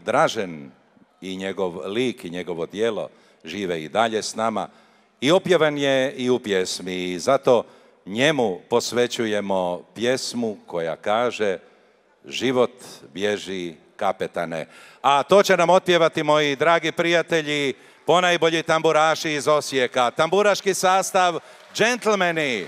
Dražen i njegov lik i njegovo djelo žive i dalje s nama i opjevan je i u pjesmi i zato njemu posvećujemo pjesmu koja kaže život bježi kapetane. A to će nam otpjevati moji dragi prijatelji, ponajbolji tamburaši iz Osijeka, tamburaški sastav Džentlmeni.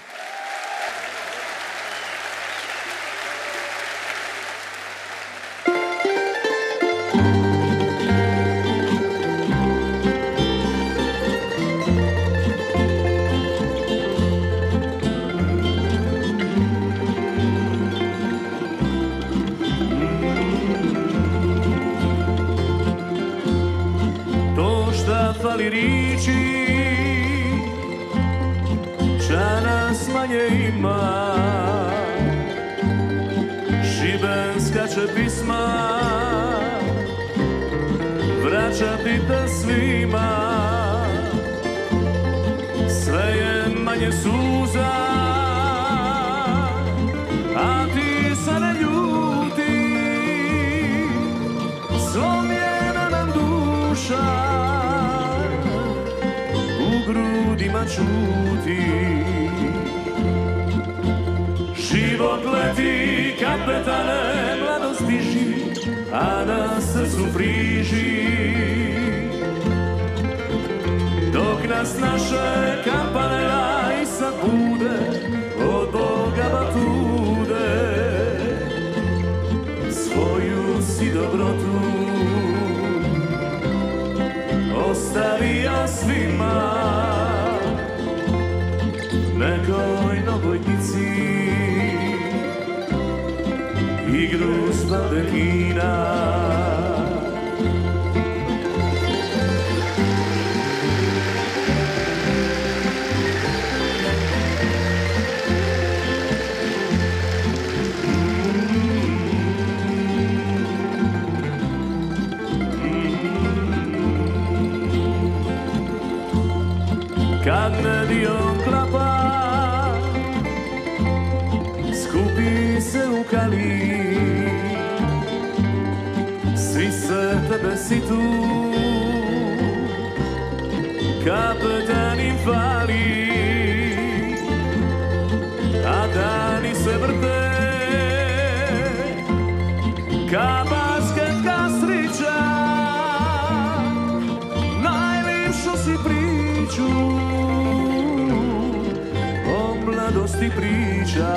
Fali riči, ča nas manje ima, šibenska će pisma vraćati te svima, sve je manje suza, a ti se ne ljuti, slomljena nam duša grudima čuti. Život leti, kapetane, mladost bježi, a na srcu friži. Dok nas naše kampane lajsa bude, od Boga batude, svoju si dobrotu ostavio svima, nekoj novojnici igru s baldehina. Kad medio klapa, skupi se u kali, svi se tebe situ, kapetan im fali, a dani se vrte, ka basket kastrića, najljepšu si priču mladosti priča.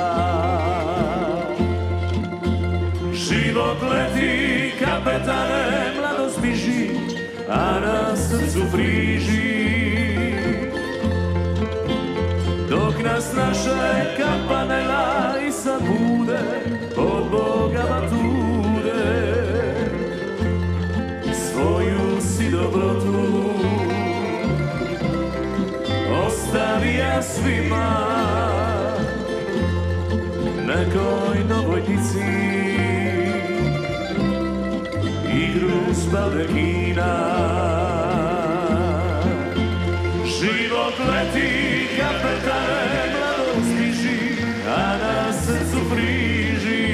Život leti, kapetane, mladost bježi, a na srcu friži. Dok nas naše kampane lajsa bude, od Boga batude, svoju si dobrotu ostavija svima, nekoj novojnici igru s baldehina. Život leti, kapetane, mladost bježi, a na srcu friži.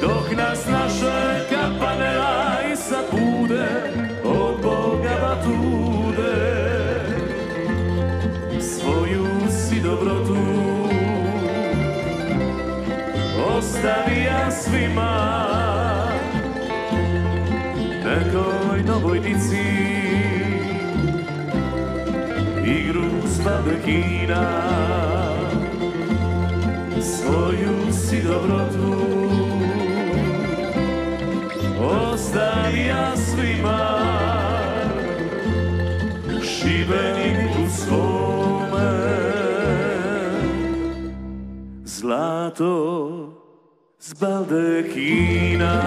Dok nas naše kampane lajsa bude, od Boga batude, svoju si dobrotu ostavija svima, nekoj novojnici igru s baldehina. Svoju si dobrotu ostavija svima, Šibeniku svome zlato s baldehina.